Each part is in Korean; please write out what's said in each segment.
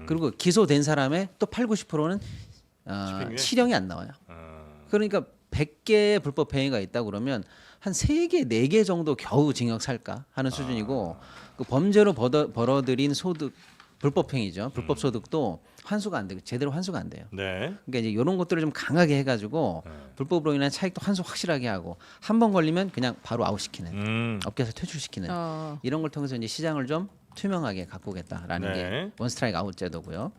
그리고 기소된 사람의 또 8, 90%는 집행유예? 실형이 안 나와요. 아, 그러니까 100개의 불법 행위가 있다 그러면 한 3개, 4개 정도 겨우 징역 살까 하는 수준이고 그 범죄로 벌어들인 소득 불법 행위죠. 불법 소득도 환수가 안 되고 제대로 환수가 안 돼요. 네. 그러니까 이제 이런 것들을 좀 강하게 해가지고 불법으로 인한 차익도 환수 확실하게 하고 한 번 걸리면 그냥 바로 아웃시키는 업계에서 퇴출시키는 이런 걸 통해서 이제 시장을 좀 투명하게 가꾸겠다라는 네. 게 원스트라이크 아웃 제도고요.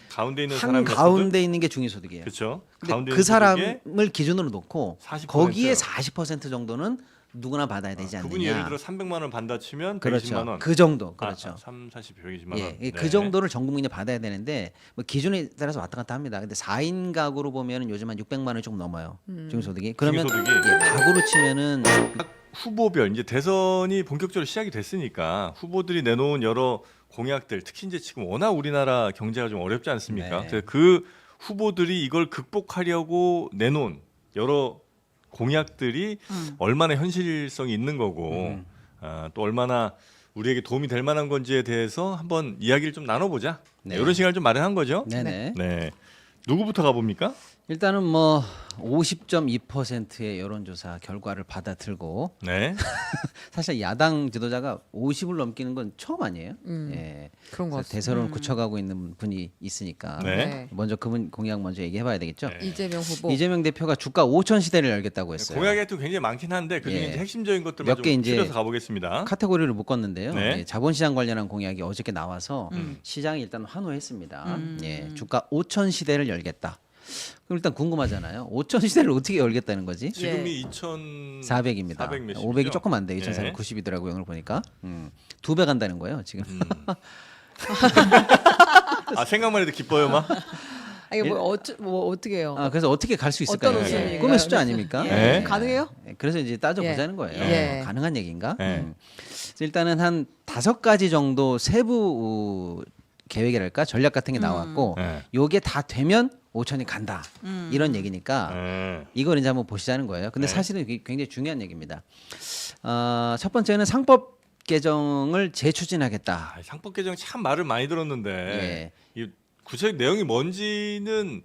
가운데 있는 한 사람이 가운데 있는 게 중위소득이에요. 그렇죠. 근데 가운데 그 있는 소득의 사람을 기준으로 놓고 40%. 거기에 40% 정도는 누구나 받아야 되지 않느냐. 그분이 예를 들어 300만 원 받다 치면 120만 그렇죠. 원. 그 정도 그렇죠. 3, 40, 120만 원. 예, 네. 그 정도를 전 국민이 받아야 되는데 뭐 기준에 따라서 왔다 갔다 합니다. 근데 4인 가구로 보면은 요즘 한 600만 원이 조금 넘어요. 중위소득이. 그러면 중위소득이. 예, 가구로 치면은 각 후보별 이제 대선이 본격적으로 시작이 됐으니까 후보들이 내놓은 여러 공약들 특히 이제 지금 워낙 우리나라 경제가 좀 어렵지 않습니까? 네. 그래서 그 후보들이 이걸 극복하려고 내놓은 여러 공약들이 얼마나 현실성이 있는 거고 또 얼마나 우리에게 도움이 될 만한 건지에 대해서 한번 이야기를 좀 나눠보자. 네. 이런 시간을 좀 마련한 거죠. 네네. 네. 누구부터 가봅니까? 일단은 뭐 50.2%의 여론조사 결과를 받아들고 네. 사실 야당 지도자가 50을 넘기는 건 처음 아니에요? 예. 그런 것 그래서 같습니다. 대선을 굳혀가고 있는 분이 있으니까 네. 먼저 그분 공약 먼저 얘기해봐야 되겠죠. 네. 이재명 후보. 이재명 대표가 주가 5천 시대를 열겠다고 했어요. 공약이 또 굉장히 많긴 한데 그중에 예. 이제 핵심적인 것들만 몇 개 좀 이제 추려서 가보겠습니다. 카테고리를 묶었는데요. 네. 예, 자본시장 관련한 공약이 어저께 나와서 시장이 일단 환호했습니다. 예, 주가 5천 시대를 열겠다. 그럼 일단 궁금하잖아요. 5천 시대를 어떻게 열겠다는 거지? 지금이 2,400 400입니다. 400 몇십이죠? 500이 조금 안 돼요. 네. 2,490이더라고요. 오늘 보니까. 2배 간다는 거예요. 지금. 아 생각만 해도 기뻐요, 막. 아, 이게 뭐 어떻게 해요? 그래서 어떻게 갈 수 있을까요? 어떤 예. 수준인가요? 꿈의 숫자 아닙니까? 예. 네. 가능해요? 예, 그래서 이제 따져보자는 거예요. 예. 가능한 얘기인가? 네. 그래서 일단은 한 5가지 정도 세부 계획이랄까 전략 같은 게 나왔고 네. 요게 다 되면 5천이 간다 이런 얘기니까 네. 이걸 이제 한번 보시자는 거예요. 근데 네. 사실은 이게 굉장히 중요한 얘기입니다. 첫 번째는 상법 개정을 재추진하겠다. 아, 상법 개정 참 말을 많이 들었는데 예. 이 구체적 내용이 뭔지는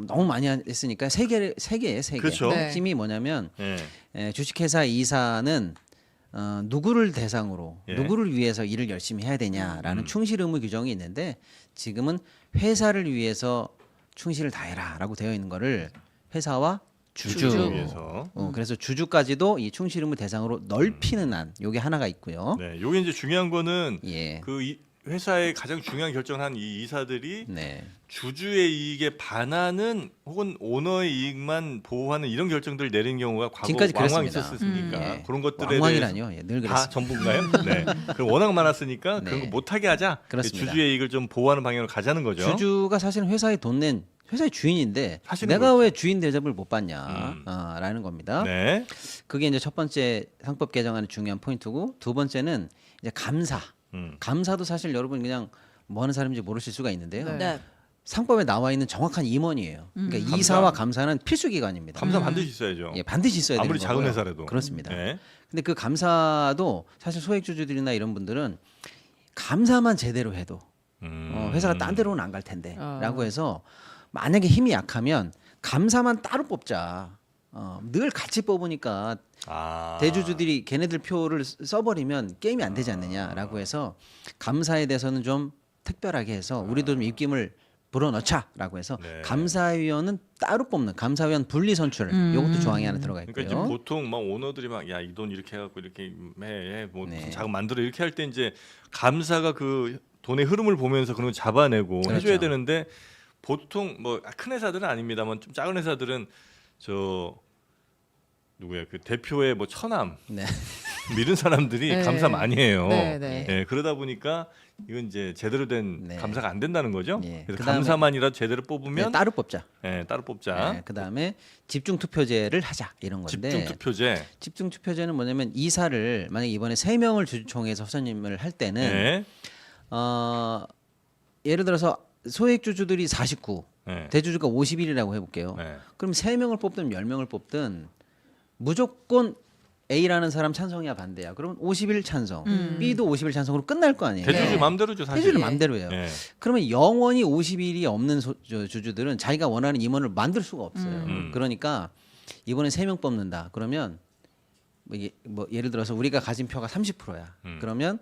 너무 많이 했으니까 세 개예요. 그렇죠. 네. 핵심이 뭐냐면 예. 주식회사 이사는 누구를 대상으로 예. 누구를 위해서 일을 열심히 해야 되냐라는 충실 의무 규정이 있는데 지금은 회사를 위해서 충실을 다해라라고 되어 있는 거를 회사와 주주, 주주. 위해서. 그래서 주주까지도 이 충실 의무 대상으로 넓히는 안 요게 하나가 있고요. 네. 요게 이제 중요한 거는 예. 그 회사의 가장 중요한 결정을 한 이 이사들이 네. 주주의 이익에 반하는 혹은 오너의 이익만 보호하는 이런 결정들을 내린 경우가 과거 지금까지 왕왕 그랬습니다. 있었으니까 예. 그런 것들에 대해서 왕왕이라뇨. 예, 늘 다 그랬습니다. 전부인가요? 네. 그 워낙 많았으니까 네. 그런 거 못하게 하자. 그렇습니다. 주주의 이익을 좀 보호하는 방향으로 가자는 거죠. 주주가 사실은 회사에 돈 낸 회사의 주인인데 사실은 내가 그렇죠. 왜 주인 대접을 못 받냐 라는 겁니다. 네. 그게 이제 첫 번째 상법 개정안의 중요한 포인트고 두 번째는 이제 감사. 감사도 사실 여러분 그냥 뭐 하는 사람인지 모르실 수가 있는데요. 네. 상법에 나와 있는 정확한 임원이에요. 그러니까 감사. 이사와 감사는 필수 기관입니다. 감사 반드시 있어야죠. 예, 반드시 있어야 되는 아무리 거고요. 작은 회사라도. 그렇습니다. 네. 근데 그 감사도 사실 소액주주들이나 이런 분들은 감사만 제대로 해도 회사가 딴 데로는 안 갈 텐데라고 해서 만약에 힘이 약하면 감사만 따로 뽑자. 늘 같이 뽑으니까 아. 대주주들이 걔네들 표를 써버리면 게임이 안 되지 않느냐라고 해서 감사에 대해서는 좀 특별하게 해서 우리도 좀 입김을 불어넣자라고 해서 네. 감사위원은 따로 뽑는 감사위원 분리 선출 이것도 조항이 하나 들어가 있고요. 그러니까 이제 보통 막 오너들이 막 야 이 돈 이렇게 해갖고 이렇게 해뭐 네. 자금 만들어 이렇게 할 때 이제 감사가 그 돈의 흐름을 보면서 그런 걸 잡아내고 그렇죠. 해줘야 되는데 보통 뭐 큰 회사들은 아닙니다만 좀 작은 회사들은 저 누구야 그 대표의 뭐 처남 네. 이런 사람들이 네. 감사 많이 해요. 네, 네. 예, 그러다 보니까 이건 이제 제대로 된 네. 감사가 안 된다는 거죠. 예. 그래서 그다음에- 감사만이라도 제대로 네, 뽑으면 따로 뽑자. 따로 뽑자. 네, 그다음에 집중 투표제를 하자 이런 건데 집중 투표제. 집중 투표제는 뭐냐면 이사를 만약 이번에 3명을 주주총회에서 선임을 할 때는 네. 예를 들어서 소액 주주들이 49, 네. 대주주가 51이라고 해볼게요. 네. 그럼 3명을 뽑든 10명을 뽑든 무조건 A라는 사람 찬성이야 반대야. 그러면 50일 찬성, B도 50일 찬성으로 끝날 거 아니에요. 대주주 네. 마음대로죠 사실. 대주주 맘대로예요. 예. 그러면 영원히 50일이 없는 주주들은 자기가 원하는 임원을 만들 수가 없어요. 그러니까 이번에 3명 뽑는다. 그러면 뭐 예를 들어서 우리가 가진 표가 30%야. 그러면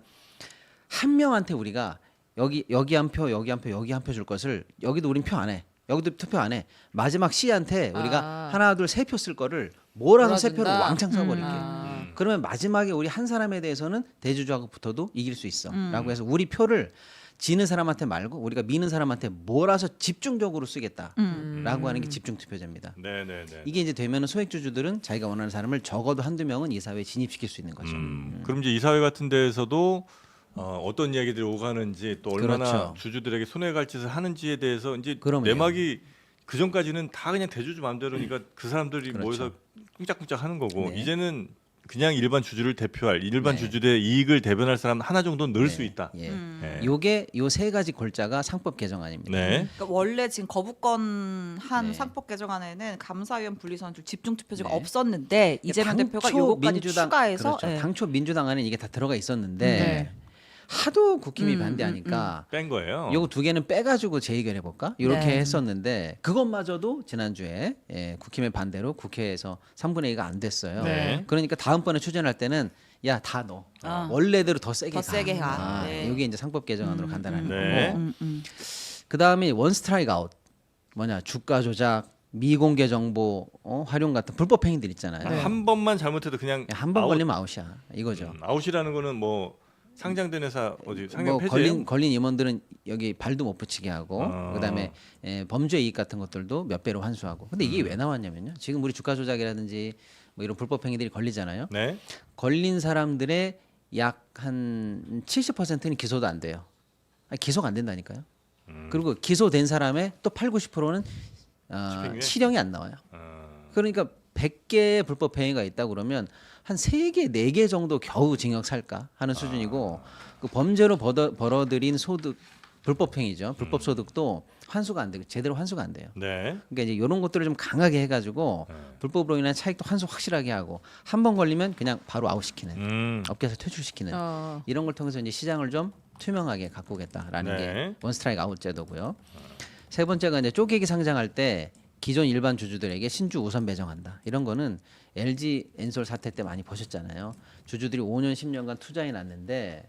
한 명한테 우리가 여기 한 표, 여기 한 표, 여기 한 표 줄 것을 여기도 우린 표 안 해. 여기도 투표 안 해. 마지막 C한테 우리가 하나, 둘, 세 표 쓸 거를 몰아서 세 표를 몰아준다? 왕창 써버릴게. 그러면 마지막에 우리 한 사람에 대해서는 대주주하고 붙어도 이길 수 있어.라고 해서 우리 표를 지는 사람한테 말고 우리가 미는 사람한테 몰아서 집중적으로 쓰겠다라고 하는 게 집중 투표제입니다. 네네네. 이게 이제 되면은 소액주주들은 자기가 원하는 사람을 적어도 한두 명은 이사회에 진입시킬 수 있는 거죠. 그럼 이제 이사회 같은 데에서도 어떤 이야기들이 오가는지 또 얼마나 그렇죠. 주주들에게 손해 갈 짓을 하는지에 대해서 이제 그럼요. 내막이 그 전까지는 다 그냥 대주주 마음대로니까 그 사람들이 그렇죠. 모여서 꿍짝꿍짝 하는 거고 네. 이제는 그냥 일반 주주를 대표할 일반 네. 주주들의 이익을 대변할 사람 하나 정도 넣을 수 있다. 예. 네. 요게 요 세 가지 골자가 상법 개정안입니다. 네. 그러니까 원래 지금 거부권 한 네. 상법 개정안에는 감사위원 분리선출 집중 투표제가 네. 없었는데 이재명 대표가 요거까지 추가해서 그렇죠. 예. 당초 민주당 안에 이게 다 들어가 있었는데 네. 하도 국힘이 반대하니까 뺀 거예요. 요거 두 개는 빼가지고 재의결해 볼까 이렇게 네. 했었는데 그것마저도 지난주에 국힘의 반대로 국회에서 3분의 2가 안 됐어요. 네. 그러니까 다음번에 추진할 때는 야 다 넣어. 아. 원래대로 더 세게 더 세게 가. 네. 이게 이제 상법 개정안으로 간다는 네. 거고. 그 다음에 원 스트라이크 아웃 뭐냐 주가 조작, 미공개 정보 활용 같은 불법 행위들 있잖아요. 네. 한 번만 잘못해도 그냥 한 번 아웃, 걸리면 아웃이야 이거죠. 아웃이라는 거는 뭐 상장된 회사 어디 상장 뭐 폐지예요? 걸린 임원들은 여기 발도 못 붙이게 하고 그다음에 범죄 이익 같은 것들도 몇 배로 환수하고. 근데 이게 왜 나왔냐면요. 지금 우리 주가 조작이라든지 뭐 이런 불법 행위들이 걸리잖아요. 네. 걸린 사람들의 약 한 70%는 기소도 안 돼요. 아니, 기소가 안 된다니까요. 그리고 기소된 사람의 또 8, 90%는 집행유예? 실형이 안 나와요. 어, 그러니까 100개의 불법 행위가 있다 그러면 한 3개, 4개 정도 겨우 징역 살까 하는 수준이고 그 범죄로 벌어들인 소득 불법 행위죠. 불법 소득도 환수가 안 되고 제대로 환수가 안 돼요. 네. 그러니까 이제 이런 것들을 좀 강하게 해가지고 불법으로 인한 차익도 환수 확실하게 하고 한 번 걸리면 그냥 바로 아웃시키는 업계에서 퇴출시키는 이런 걸 통해서 이제 시장을 좀 투명하게 가꾸겠다라는 네. 게 원스트라이크 아웃 제도고요. 세 번째가 이제 쪼개기 상장할 때 기존 일반 주주들에게 신주 우선 배정한다. 이런 거는 LG 엔솔 사태 때 많이 보셨잖아요. 주주들이 5년 10년간 투자해 놨는데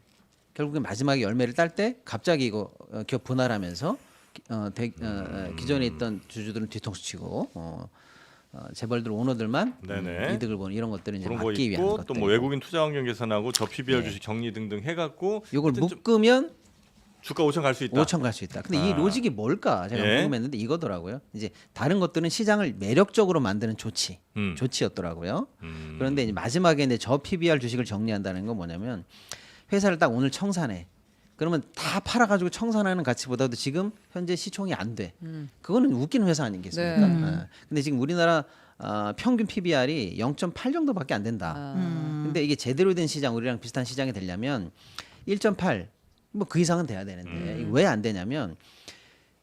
결국에 마지막에 열매를 딸 때 갑자기 이거 기업 분할하면서 기존에 있던 주주들은 뒤통수 치고 재벌들 오너들만 네네. 이득을 보는 이런 것들을 이제 그런 거 막기 위한 있고 것들. 또 뭐 외국인 투자 환경 개선하고 저 PBR 네. 주식 정리 등등 해갖고 이걸 하여튼 좀 묶으면 주가 5천 갈 수 있다. 5천 갈 수 있다. 근데 이 아. 로직이 뭘까 제가 예. 궁금했는데 이거더라고요. 이제 다른 것들은 시장을 매력적으로 만드는 조치였더라고요. 그런데 이제 마지막에 이제 저 PBR 주식을 정리한다는 건 뭐냐면 회사를 딱 오늘 청산해. 그러면 다 팔아가지고 청산하는 가치보다도 지금 현재 시총이 안 돼. 그거는 웃기는 회사 아니겠습니까? 근데 지금 우리나라 평균 PBR이 0.8 정도밖에 안 된다. 근데 이게 제대로 된 시장, 우리랑 비슷한 시장이 되려면 1.8 뭐 그 이상은 돼야 되는데 왜 안 되냐면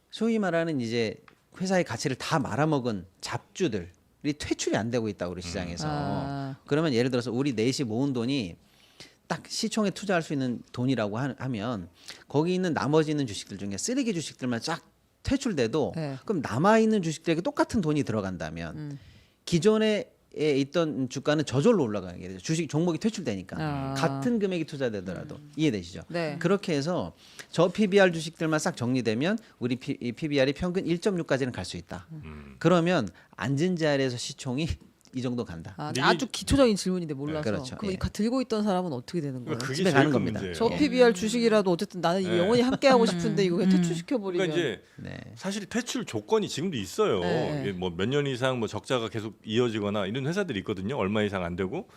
소위 말하는 이제 회사의 가치를 다 말아먹은 잡주들이 퇴출이 안 되고 있다고 우리 시장에서. 그러면 예를 들어서 우리 넷이 모은 돈이 딱 시총에 투자할 수 있는 돈이라고 하면 거기 있는 나머지 있는 주식들 중에 쓰레기 주식들만 쫙 퇴출돼도 네. 그럼 남아 있는 주식들에게 똑같은 돈이 들어간다면 기존에 있던 주가는 저절로 올라가게 되죠. 주식 종목이 퇴출되니까 같은 금액이 투자되더라도 이해되시죠? 네. 그렇게 해서 저 PBR 주식들만 싹 정리되면 우리 PBR이 평균 1.6까지는 갈 수 있다. 그러면 앉은 자리에서 시총이 이 정도 간다. 근데 아주 기초적인 질문인데 몰라서. 그렇죠. 그럼 예. 들고 있던 사람은 어떻게 되는 거예요? 그러니까 그게 집에 제일 가는 큰 겁니다. 문제예요. 저 예. PBR 주식이라도 어쨌든 나는 네. 영원히 함께 하고 싶은데 이거 그냥 퇴출시켜 버리면. 그러니까 이제 네. 사실 퇴출 조건이 지금도 있어요. 네. 뭐 몇 년 이상 뭐 적자가 계속 이어지거나 이런 회사들이 있거든요. 얼마 이상 안 되고.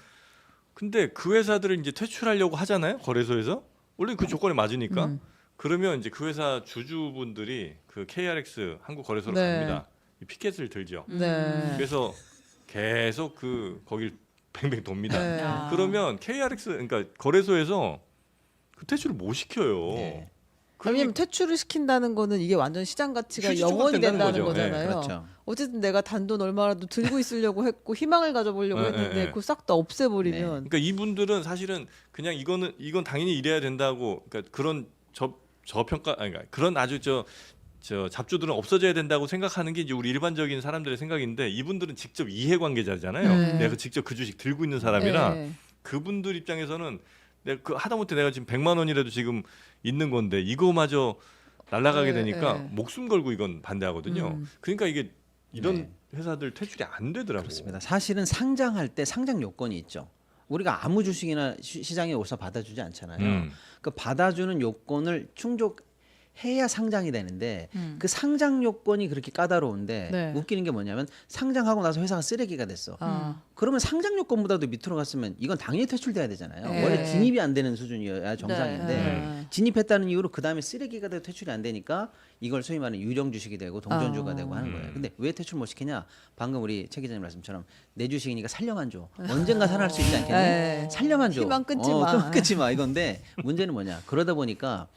근데 그 회사들을 이제 퇴출하려고 하잖아요. 거래소에서. 원래 그 조건에 맞으니까. 그러면 이제 그 회사 주주분들이 그 KRX 한국 거래소로 네. 갑니다. 이 피켓을 들죠. 네. 그래서 계속 그 거길 뱅뱅 돕니다. 네. 아. 그러면 KRX 그러니까 거래소에서 그 퇴출을 못 시켜요. 네. 왜냐면 퇴출을 시킨다는 거는 이게 완전 시장 가치가 휴지 영원히 조각된다는 된다는 거죠. 거잖아요. 그렇죠. 어쨌든 내가 단돈 얼마라도 들고 있으려고 했고 희망을 가져보려고 네, 했는데 네, 네. 그거 싹 다 없애버리면 그러니까 이분들은 사실은 그냥 이건 당연히 이래야 된다고 그러니까 그런 저평가 아니 그러니까 그런 아주 저 잡주들은 없어져야 된다고 생각하는 게 이제 우리 일반적인 사람들의 생각인데 이분들은 직접 이해관계자잖아요. 네. 내가 직접 그 주식 들고 있는 사람이라 네. 그분들 입장에서는 내가 하다못해 내가 지금 100만 원이라도 지금 있는 건데 이거마저 날아가게 네, 되니까 네. 목숨 걸고 이건 반대하거든요. 그러니까 이게 이런 네. 회사들 퇴출이 안 되더라고요. 그렇습니다. 사실은 상장할 때 상장 요건이 있죠. 우리가 아무 주식이나 시장에 오서 받아주지 않잖아요. 그 받아주는 요건을 충족해야 상장이 되는데 그 상장 요건이 그렇게 까다로운데 네. 웃기는 게 뭐냐면 상장하고 나서 회사가 쓰레기가 됐어. 아. 그러면 상장 요건보다도 밑으로 갔으면 이건 당연히 퇴출돼야 되잖아요. 네. 원래 진입이 안 되는 수준이어야 정상인데 네. 진입했다는 이유로 그 다음에 쓰레기가 돼도 퇴출이 안 되니까 이걸 소위 말하는 유령 주식이 되고 동전주가 아. 되고 하는 거예요. 근데 왜 퇴출 못 시키냐? 방금 우리 최 기자님 말씀처럼 내 주식이니까 살려만 줘. 언젠가 살아날 수 있지 않겠니? 네. 살려만 줘. 희망 끊지 마. 끊지 마 이건데 문제는 뭐냐? 그러다 보니까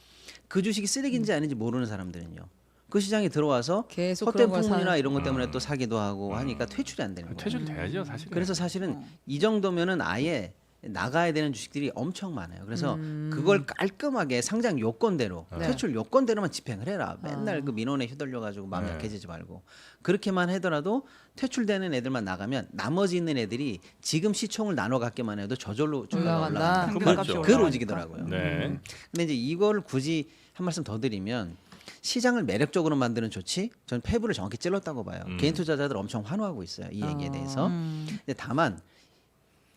그 주식이 쓰레기인지 아닌지 모르는 사람들은요. 그 시장에 들어와서 계속 헛된 그런 걸 풍문이나 사- 이런 것 때문에 또 사기도 하고 하니까 퇴출이 안 되는 거예요. 퇴출돼야죠, 사실. 그래서 사실은 이 정도면은 아예 나가야 되는 주식들이 엄청 많아요. 그래서 그걸 깔끔하게 상장 요건대로 네. 퇴출 요건대로만 집행을 해라. 맨날 그 민원에 휘둘려 가지고 마음 네. 약해지지 말고 그렇게만 하더라도 퇴출되는 애들만 나가면 나머지 있는 애들이 지금 시총을 나눠 갖기만 해도 저절로 주가가 올라간다. 올라간다. 그건 그, 맞죠. 그 올라가니까. 로직이더라고요. 네. 근데 이제 이거를 굳이 한 말씀 더 드리면 시장을 매력적으로 만드는 조치, 전 패부를 정확히 찔렀다고 봐요. 개인 투자자들 엄청 환호하고 있어요. 이 얘기에 대해서. 근데 다만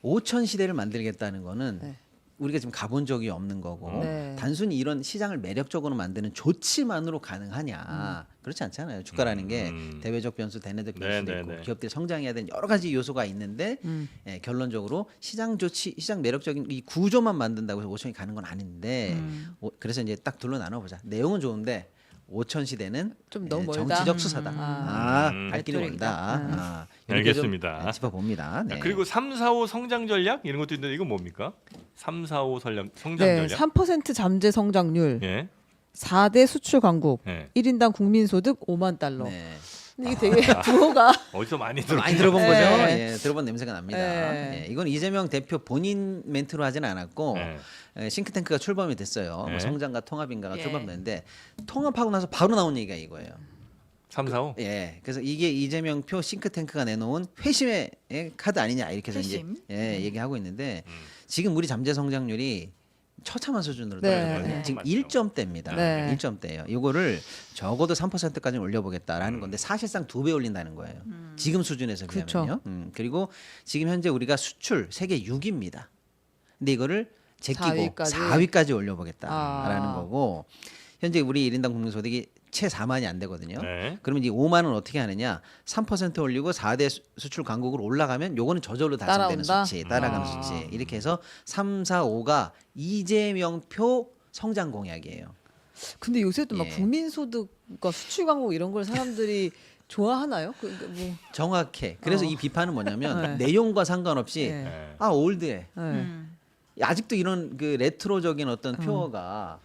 5천 시대를 만들겠다는 거는 네. 우리가 지금 가본 적이 없는 거고 네. 단순히 이런 시장을 매력적으로 만드는 조치만으로 가능하냐 그렇지 않잖아요. 주가라는 게 대외적 변수, 대내적 변수도 네, 있고 네, 네. 기업들이 성장해야 되는 여러 가지 요소가 있는데 결론적으로 시장 조치, 시장 매력적인 이 구조만 만든다고 해서 5천이 가는 건 아닌데 그래서 이제 딱 둘로 나눠보자. 내용은 좋은데 5천 시대는 좀 너무 멀다. 정치적 수사다. 갈 길이 레토릭이다. 멀다. 이렇게 알겠습니다. 좀 짚어봅니다. 네. 그리고 3, 4, 5 성장 전략 이런 것도 있는데 이건 뭡니까? 3, 4, 5 성장 네, 전략. 3% 잠재 성장률, 예. 4대 수출 강국, 예. 1인당 국민 소득 5만 달러. 네. 근데 이게 되게 부호가 어디서 많이 들어. 많이 들어본 네. 거죠. 예, 들어본 냄새가 납니다. 네. 예, 이건 이재명 대표 본인 멘트로 하지는 않았고 네. 싱크탱크가 출범이 됐어요. 네. 뭐 성장과 통합인가가 예. 출범됐는데 통합하고 나서 바로 나온 얘기가 이거예요. 3, 4, 5. 예, 그래서 이게 이재명 표 싱크탱크가 내놓은 회심의 카드 아니냐 이렇게 해서 회심? 이제 얘기하고 있는데 지금 우리 잠재 성장률이 처참한 수준으로 네. 떨어졌거든요. 네. 지금 맞죠. 1점대입니다. 네. 1점대예요. 이거를 적어도 3%까지 올려보겠다라는 건데 사실상 2배 올린다는 거예요. 지금 수준에서 그렇죠. 비하면요. 그리고 지금 현재 우리가 수출 세계 6위입니다. 근데 이거를 제끼고 4위까지? 4위까지 올려보겠다라는 아. 거고 현재 우리 1인당 국민소득이 채 4만이 안 되거든요. 네. 그러면 이 5만은 어떻게 하느냐? 3% 올리고 4대 수출 강국으로 올라가면 요거는 저절로 달성되는 따라온다? 수치, 따라가는 아. 수치. 이렇게 해서 3, 4, 5가 이재명표 성장 공약이에요. 근데 요새도 막 예. 국민 소득과 수출 강국 이런 걸 사람들이 좋아하나요? 뭐 정확해. 그래서 이 비판은 뭐냐면 네. 내용과 상관없이 네. 네. 아 올드해. 네. 아직도 이런 그 레트로적인 어떤 표어가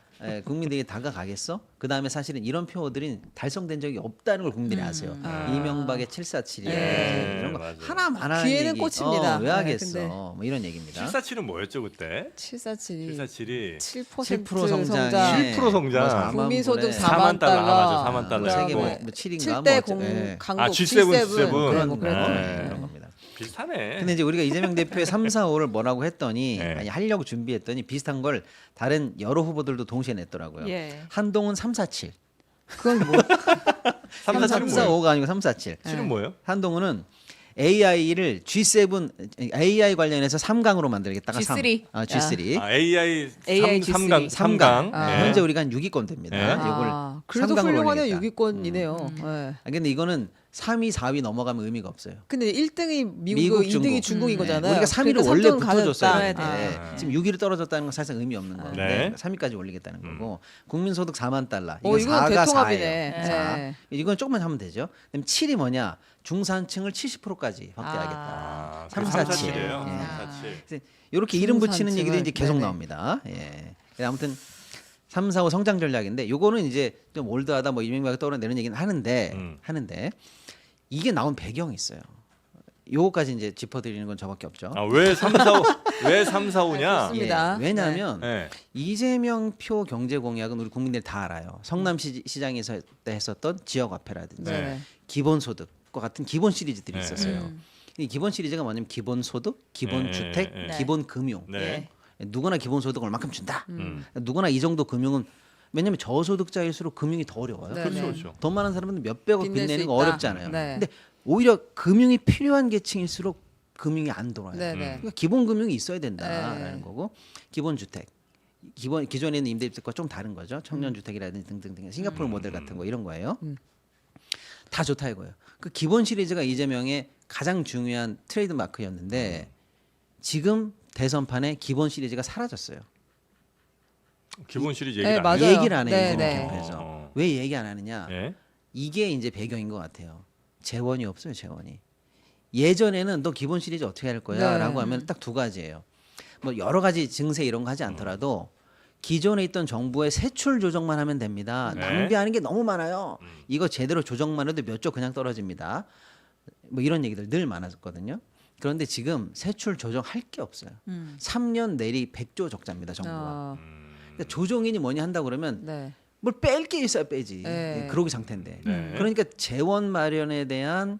국민들이 다가가겠어? 그 다음에 사실은 이런 표어들이 달성된 적이 없다는 걸 국민들이 아세요. 아. 이명박의 747이 네, 이런 거 맞아요. 하나만 하는 귀에는 얘기. 꽂힙니다. 왜 네, 하겠어? 근데. 뭐 이런 얘기입니다. 747은 뭐였죠 그때? 747이 747이 7% 7% 성장. 성장에 7% 성장. 뭐 4만 국민 소득 불에 4만 4만 달러. 아, 달러. 맞아. 4만 달러. 세계 뭐 뭐 7인가 7대 뭐 강국 아, G7, G7 G7. 그런 거 그런 거. 네. 그런 겁니다. 비슷하네. 근데 이제 우리가 이재명 대표의 3, 4, 5를 뭐라고 했더니 네. 아니 하려고 준비했더니 비슷한 걸 다른 여러 후보들도 동시에 냈더라고요. 예. 한동훈 347. 그건 뭐 3, 4, 3, 7은 4, 뭐예요? 5가 아니고 3, 4, 7. 7은 뭐예요? 한동훈은 AI를 G7 AI 관련해서 3강으로 만들겠다가 G3. 3. G3. 아, AI AI 3강. G3. 3강. 아. 네. 현재 우리가 한 6위권 됩니다. 네. 이걸 아, 그래도 3강으로 훌륭하네요. 올리겠다. 6위권이네요. 네. 아, 근데 이거는 3위, 4위 넘어가면 의미가 없어요. 근데 1등이 미국이고 2등이 중국인 거잖아요. 우리가 3위를 그러니까 원래 3등은 붙어줬어요. 가졌다. 네. 아. 지금 6위로 떨어졌다는 건 사실상 의미 없는 건데 네. 3위까지 올리겠다는 거고 국민소득 4만 달러. 이건 4가 대통합이네. 4예요. 4. 네. 이건 조금만 하면 되죠. 그럼 7이 뭐냐? 중산층을 70%까지 확대하겠다. 아, 3, 3, 4, 4, 7. 7이에요. 예. 3, 4, 7. 이렇게 이름 붙이는 얘기들이 이제 계속 네네. 나옵니다. 예. 아무튼 3, 4, 5 성장 전략인데 요거는 이제 좀 올드하다 뭐 이명박이 떠올려내는 얘기는 하는데 이게 나온 배경이 있어요. 요거까지 이제 짚어드리는 건 저밖에 없죠. 왜 3, 4, 5? 왜 3, 4, 5냐? 좋습니다. 왜냐하면 네. 이재명 표 경제 공약은 우리 국민들이 다 알아요. 성남시장에서 했었던 지역화폐라든지 네. 기본소득과 같은 기본 시리즈들이 있었어요. 이 기본 시리즈가 뭐냐면 기본소득, 기본주택, 네. 기본금융. 네. 누구나 기본소득 얼마큼 준다. 누구나 이 정도 금융은 왜냐하면 저소득자일수록 금융이 더 어려워요. 네. 그렇죠, 그렇죠. 돈 많은 사람은 몇백억 빚낼 수 빚내는 거 있다. 어렵잖아요. 네. 근데 오히려 금융이 필요한 계층일수록 금융이 안 돌아요. 네, 네. 그러니까 기본 금융이 있어야 된다라는 네. 거고 기본 주택 기존에 있는 임대주택과 좀 다른 거죠. 청년 주택이라든지 등등등 싱가포르 모델 같은 거 이런 거예요. 다 좋다 이거예요. 그 기본 시리즈가 이재명의 가장 중요한 트레이드 마크였는데 지금 대선판에 기본 시리즈가 사라졌어요. 기본 시리즈 네, 얘기를 안 맞아요. 해요. 얘기를 안 해요. 네, 이재명 네. 캠프에서. 왜 얘기 안 하느냐? 예? 이게 이제 배경인 것 같아요. 재원이 없어요, 재원이. 예전에는 너 기본 시리즈 어떻게 할 거야?라고 네. 하면 딱 두 가지예요. 뭐 여러 가지 증세 이런 거 하지 않더라도 기존에 있던 정부의 세출 조정만 하면 됩니다. 네. 낭비하는 게 너무 많아요. 이거 제대로 조정만 해도 몇 조 그냥 떨어집니다. 뭐 이런 얘기들 늘 많았거든요. 그런데 지금 세출 조정할 게 없어요. 3년 내리 100조 적자입니다, 정부가. 그러니까 조정인이 뭐냐 한다고 그러면 네. 뭘 뺄 게 있어야 빼지. 네. 그러기 상태인데. 네. 그러니까 재원 마련에 대한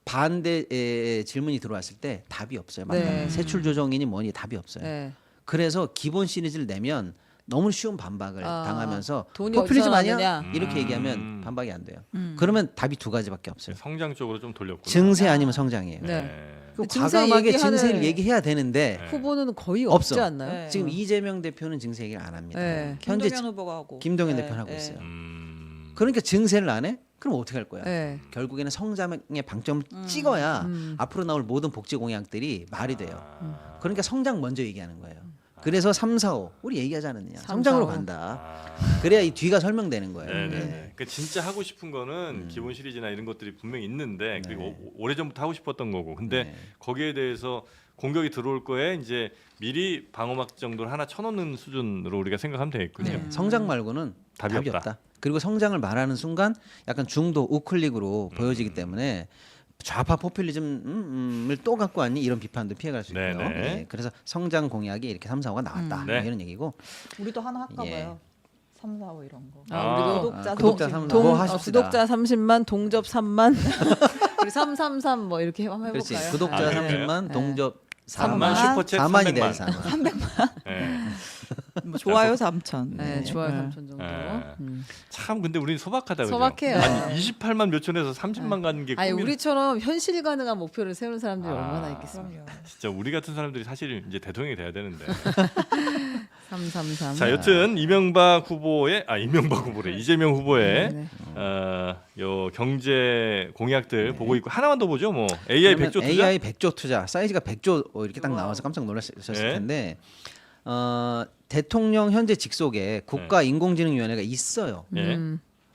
반대의 질문이 들어왔을 때 답이 없어요. 네. 세출 조정이니 뭐니 답이 없어요. 네. 그래서 기본 시리즈를 내면 너무 쉬운 반박을 당하면서 돈이 포퓰리즘 어디서 아니야? 나느냐? 이렇게 얘기하면 반박이 안 돼요. 그러면 답이 두 가지밖에 없어요. 성장 쪽으로 좀 돌렸구나. 증세 아니면 성장이에요. 네. 그 증세 과감하게 얘기하는- 증세를 얘기해야 되는데 후보는 거의 없어. 없지 않나요? 네. 지금 이재명 대표는 증세 얘기를 안 합니다. 네. 현재 김동연 후보가 하고 김동연 네, 대표는 하고 네. 있어요. 음. 그러니까 증세를 안 해? 그럼 어떻게 할 거야? 네. 결국에는 성장의 방점을 찍어야 앞으로 나올 모든 복지 공약들이 말이 돼요. 그러니까 성장 먼저 얘기하는 거예요. 그래서 3, 4, 5 우리 얘기하지 않았느냐. 3, 성장으로 4, 5. 간다. 그래야 이 뒤가 설명되는 거예요. 네네네. 네. 그 진짜 하고 싶은 거는 기본 시리즈나 이런 것들이 분명히 있는데 그리고 오래 전부터 하고 싶었던 거고. 근데 네. 거기에 대해서 공격이 들어올 거에 이제 미리 방어막 정도를 하나 쳐놓는 수준으로 우리가 생각하면 되겠군요. 네. 성장 말고는 답이 답이, 없다. 없다. 그리고 성장을 말하는 순간 약간 중도 우클릭으로 보여지기 때문에 좌파 포퓰리즘을 또 갖고 왔니 이런 비판도 피해갈 수 있고요. 네네. 네. 그래서 성장 공약이 이렇게 3, 4, 5가 나왔다. 네. 이런 얘기고 우리도 하나 할까 예. 봐요. 3, 4, 5 이런 거. 우리도 구독자 구독자 30만. 3, 뭐 하십시다. 구독자 30만, 동접 3만, 우리 333 뭐 이렇게 한번 그렇지. 해볼까요? 구독자 아, 30만, 네. 동접 3만 4만, 슈퍼챗 4만이 돼요. 300만. 4만. 네. 뭐 좋아요 3천. 네, 좋아요 3천 정도. 네. 참 근데 우리는 소박하다 그죠? 소박해요. 아니 28만 몇 천에서 30만 가는 게 아니 꿈이 우리처럼 현실 가능한 목표를 세우는 사람들이 얼마나 있겠습니까? 그럼요. 진짜 우리 같은 사람들이 사실 이제 대통령이 돼야 되는데. 333. 자, 여튼 이명박 후보의 이명박 후보래. 이재명 후보의 네. 요 경제 공약들 보고 있고 하나만 더 보죠. 뭐 AI 100조 투자. AI 100조 투자 사이즈가 100조 이렇게 딱 나와서 깜짝 놀라셨을 네. 텐데 대통령 현재 직속에 국가인공지능위원회가 있어요. 예.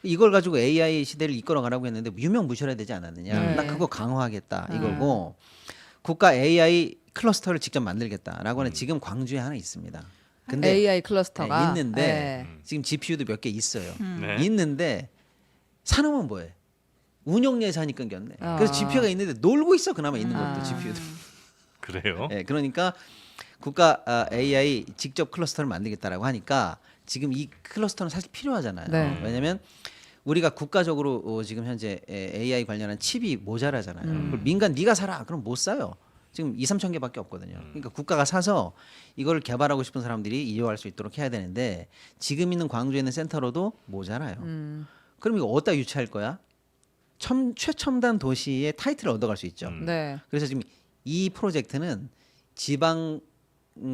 이걸 가지고 AI 시대를 이끌어가라고 했는데 유명무실해야 되지 않았느냐. 네. 나 그거 강화하겠다 이거고 국가 AI 클러스터를 직접 만들겠다라고 하는 지금 광주에 하나 있습니다. 근데 AI 클러스터가 있는데 네. 지금 GPU도 몇 개 있어요. 네. 있는데 사놓으면 뭐해? 운영 예산이 끊겼네. 아. 그래서 GPU가 있는데 놀고 있어 그나마 있는 아. 것도 GPU도. 그래요. 네, 그러니까 국가 AI 직접 클러스터를 만들겠다라고 하니까 지금 이 클러스터는 사실 필요하잖아요. 네. 왜냐하면 우리가 국가적으로 지금 현재 AI 관련한 칩이 모자라잖아요. 그걸 민간 네가 사라 그럼 못 사요. 지금 2, 3천 개밖에 없거든요. 그러니까 국가가 사서 이걸 개발하고 싶은 사람들이 이용할 수 있도록 해야 되는데 지금 있는 광주에 있는 센터로도 모자라요. 그럼 이거 어디다 유치할 거야? 최첨단 도시의 타이틀을 얻어갈 수 있죠. 네. 그래서 지금 이 프로젝트는 지방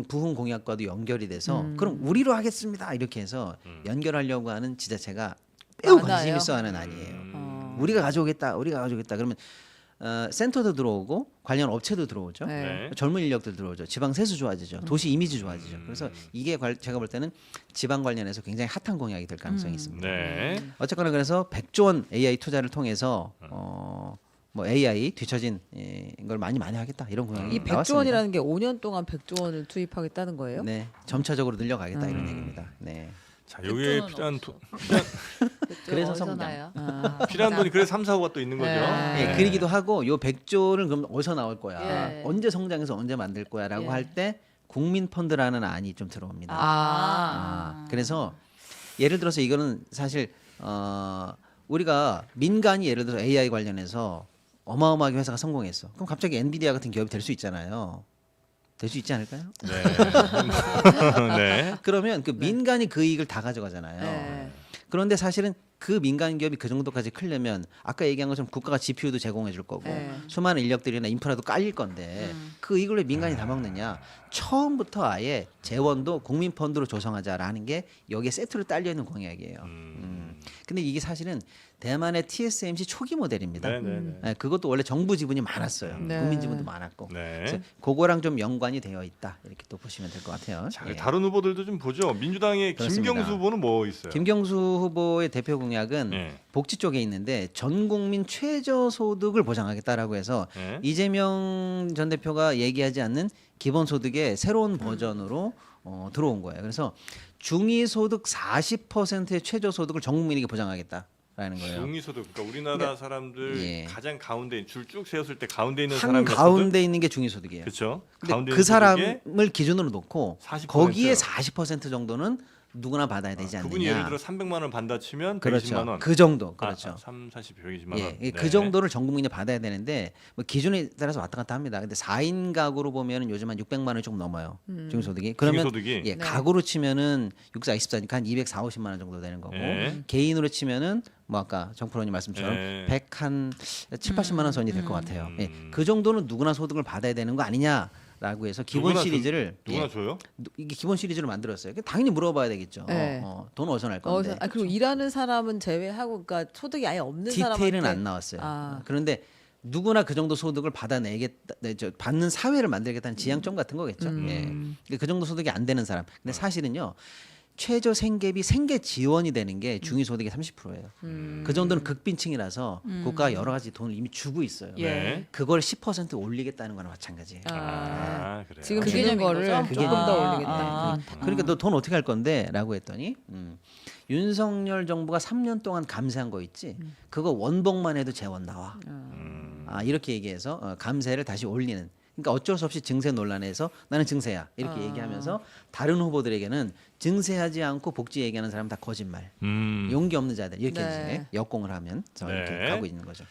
부흥 공약과도 연결이 돼서 그럼 우리로 하겠습니다 이렇게 해서 연결하려고 하는 지자체가 매우 많아요. 관심 있어하는 아니에요. 어. 우리가 가져오겠다 그러면 센터도 들어오고 관련 업체도 들어오죠. 네. 네. 젊은 인력들 들어오죠. 지방 세수 좋아지죠. 도시 이미지 좋아지죠. 그래서 이게 제가 볼 때는 지방 관련해서 굉장히 핫한 공약이 될 가능성이 있습니다. 네. 어쨌거나 그래서 100조 원 AI 투자를 통해서 뭐 AI 뒤처진 걸 많이 하겠다 이런 공약이 이 나왔습니다. 100조 원이라는 게 5년 동안 100조 원을 투입하겠다는 거예요? 네, 점차적으로 늘려가겠다 이런 얘기입니다. 네. 자, 여기에 백조는 필요한 없어. 그래서 어디서 성장. 나요? 필요한 돈이 그래서 3, 4호가 또 있는 거죠. 네. 예, 그리기도 하고 요 100조를 그럼 어디서 나올 거야? 예. 언제 성장해서 언제 만들 거야라고 예. 할 때 국민 펀드라는 안이 좀 들어옵니다. 그래서 예를 들어서 이거는 사실 우리가 민간이 예를 들어서 AI 관련해서 어마어마하게 회사가 성공했어. 그럼 갑자기 엔비디아 같은 기업이 될 수 있잖아요. 될 수 있지 않을까요? 네. 네. 그러면 그 민간이 그 이익을 다 가져가잖아요. 네. 그런데 사실은 그 민간 기업이 그 정도까지 크려면 아까 얘기한 것처럼 국가가 GPU도 제공해 줄 거고 네. 수많은 인력들이나 인프라도 깔릴 건데 그 이걸 왜 민간이 다 먹느냐? 처음부터 아예 재원도 국민 펀드로 조성하자라는 게 여기에 세트로 딸려 있는 공약이에요. 근데 이게 사실은 대만의 TSMC 초기 모델입니다. 네, 네, 네. 네, 그것도 원래 정부 지분이 많았어요. 네. 국민 지분도 많았고. 네. 그래서 그거랑 좀 연관이 되어 있다 이렇게 또 보시면 될 것 같아요. 자, 예. 다른 후보들도 좀 보죠. 민주당의 그렇습니다. 김경수 후보는 뭐 있어요? 김경수 후보의 대표 공약은 네. 복지 쪽에 있는데 전 국민 최저 소득을 보장하겠다라고 해서 네. 이재명 전 대표가 얘기하지 않는 기본소득의 새로운 버전으로 들어온 거예요. 그래서 중위소득 40%의 최저 소득을 전 국민에게 보장하겠다라는 거예요. 중위소득, 그러니까 우리나라 사람들 예. 가장 가운데 줄 쭉 세웠을 때 가운데 있는 한 사람이 가운데 있는 게 중위소득이에요. 그렇죠. 근데 가운데 그 있는 소득의 사람을 기준으로 놓고 40%. 거기에 40% 정도는 누구나 받아야 되지 않느냐. 그분이 예를 들어 300만 원 반다 치면 그렇죠. 120만 원. 그 정도 그렇죠. 3, 40, 120만 예, 원. 예, 그 정도를 전 국민이 받아야 되는데 뭐 기준에 따라서 왔다 갔다 합니다. 근데 4인 가구로 보면은 요즘 한 600만 원이 조금 넘어요. 중소득이. 그러면 중위소득이? 예, 네. 가구로 치면은 64, 24니까 한 240, 50만 원 정도 되는 거고 네. 개인으로 치면은 뭐 아까 정프로님 말씀처럼 네. 100한 7, 80만 원 선이 될 것 같아요. 예, 음. 그 정도는 누구나 소득을 받아야 되는 거 아니냐라고 해서 기본 누구나 시리즈를 누구나 예, 줘요? 이게 기본 시리즈로 만들었어요. 당연히 물어봐야 되겠죠. 네. 돈 어디서 날 건데. 그리고 일하는 사람은 제외하고 그러니까 소득이 아예 없는 디테일은 사람한테 안 나왔어요. 아. 그런데 누구나 그 정도 소득을 받아내겠다, 받는 사회를 만들겠다는 지향점 같은 거겠죠. 예. 근데 그 정도 소득이 안 되는 사람. 근데 사실은요. 최저 생계비 생계 지원이 되는 게 중위소득의 30%예요. 그 정도는 극빈층이라서 국가가 여러 가지 돈을 이미 주고 있어요. 예. 네. 그걸 10% 올리겠다는 거나 마찬가지예요. 그래요. 지금 그 주는 개념인 거를 거죠? 그 조금 더 개념. 올리겠다. 그러니까 너 돈 어떻게 할 건데? 라고 했더니 윤석열 정부가 3년 동안 감세한 거 있지? 그거 원복만 해도 재원 나와. 이렇게 얘기해서 감세를 다시 올리는. 그러니까 어쩔 수 없이 증세 논란에서 나는 증세야 이렇게 얘기하면서 다른 후보들에게는 증세하지 않고 복지 얘기하는 사람 다 거짓말, 용기 없는 자들 이렇게 네. 이제 역공을 하면 저 이렇게 네. 가고 있는 거죠.